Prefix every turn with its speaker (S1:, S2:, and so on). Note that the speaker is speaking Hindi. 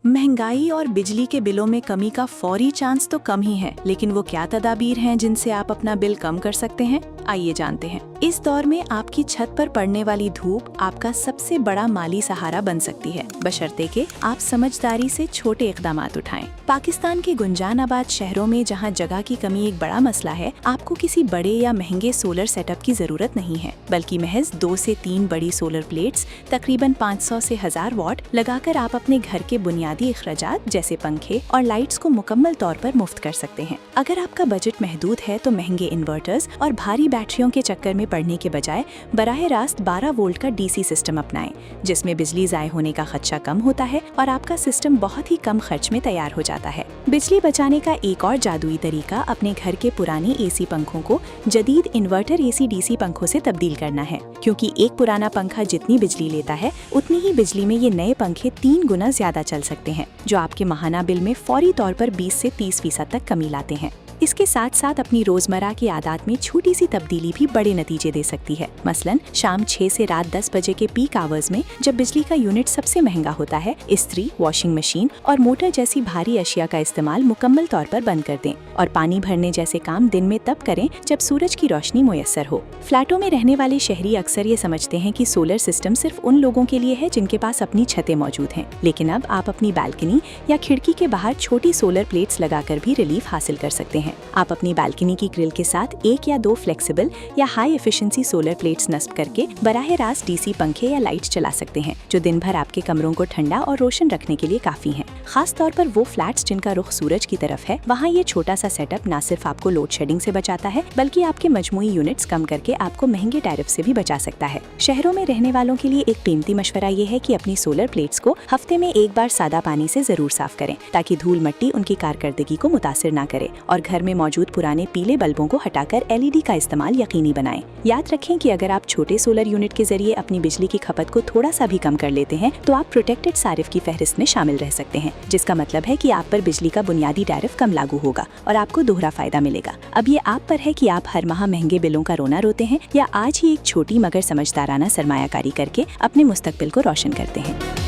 S1: महंगाई और बिजली के बिलों में कमी का फौरी चांस तो कम ही है, लेकिन वो क्या तदाबीर हैं जिनसे आप अपना बिल कम कर सकते हैं, आइए जानते हैं। इस दौर में आपकी छत पर पड़ने वाली धूप आपका सबसे बड़ा माली सहारा बन सकती है, बशर्ते कि आप समझदारी से छोटे इक़दामात उठाएं। पाकिस्तान के गुंजान आबाद शहरों में जहां जगह की कमी एक बड़ा मसला है, आपको किसी बड़े या महंगे सोलर सेटअप की जरूरत नहीं है, बल्कि महज 2 से 3 बड़ी सोलर प्लेट्स तकरीबन 500 से 1000 वॉट लगाकर आप अपने घर के बुनियादी अखराजात जैसे पंखे और लाइट्स को मुकम्मल तौर पर मुफ्त कर सकते हैं। अगर आपका बजट महदूद है तो महंगे इन्वर्टर्स और भारी बैटरियों के चक्कर में पड़ने के बजाय बराह रास्त 12 वोल्ट का डीसी सिस्टम अपनाएं, जिसमें बिजली ज़ाय होने का खदशा कम होता है और आपका सिस्टम बहुत ही कम खर्च में तैयार हो जाता है। बिजली बचाने का एक और जादुई तरीका अपने घर के पुराने एसी पंखों को जदीद इन्वर्टर एसी डीसी पंखों से तब्दील करना है, क्योंकि एक पुराना पंखा जितनी बिजली लेता है उतनी ही बिजली में ये नए पंखे 3 गुना ज्यादा चल सकते हैं, जो आपके माहाना बिल में फौरी तौर पर 20 से 30% तक कमी लाते हैं। इसके साथ साथ अपनी रोजमर्रा की आदत में छोटी सी तब्दीली भी बड़े नतीजे दे सकती है। मसलन शाम 6 से रात 10 बजे के पीक आवर्स में जब बिजली का यूनिट सबसे महंगा होता है, इस्त्री, वॉशिंग मशीन और मोटर जैसी भारी अशिया का इस्तेमाल मुकम्मल तौर पर बंद कर दें और पानी भरने जैसे काम दिन में तब करें जब सूरज की रोशनी मुयस्सर हो। फ्लैटों में रहने वाले शहरी अक्सर ये समझते हैं कि सोलर सिस्टम सिर्फ उन लोगों के लिए है जिनके पास अपनी छतें मौजूद हैं, लेकिन अब आप अपनी बालकनी या खिड़की के बाहर छोटी सोलर प्लेट्स लगाकर भी रिलीफ हासिल कर सकते हैं। आप अपनी बालकनी की ग्रिल के साथ 1 या 2 फ्लेक्सिबल या हाई एफिशिएंसी सोलर प्लेट्स नस्ब करके बराह रास्त डीसी पंखे या लाइट्स चला सकते हैं, जो दिन भर आपके कमरों को ठंडा और रोशन रखने के लिए काफी हैं। खास तौर पर वो फ्लैट्स जिनका रुख सूरज की तरफ है, वहाँ ये छोटा सा सेटअप न सिर्फ आपको लोड शेडिंग से बचाता है, बल्कि आपके मजमूई यूनिट्स कम करके आपको महंगे टैरिफ से भी बचा सकता है। शहरों में रहने वालों के लिए एक कीमती मशवरा ये है कि अपनी सोलर प्लेट्स को हफ्ते में एक बार सादा पानी से जरूर साफ करें, ताकि धूल मिट्टी उनकी कारकर्दगी को मुतासिर न करे, और घर में मौजूद पुराने पीले बल्बों को हटाकर LED का इस्तेमाल यकीनी बनाएं। याद रखें कि अगर आप छोटे सोलर यूनिट के जरिए अपनी बिजली की खपत को थोड़ा सा भी कम कर लेते हैं तो आप प्रोटेक्टेड सारिफ की फहरिस्त में शामिल रह सकते हैं, जिसका मतलब है कि आप पर बिजली का बुनियादी टैरिफ कम लागू होगा और आपको दोहरा फायदा मिलेगा। अब ये आप पर है कि आप हर माह महंगे बिलों का रोना रोते हैं या आज ही एक छोटी मगर समझदाराना सरमायाकारी करके अपने मुस्तकबिल को रोशन करते हैं।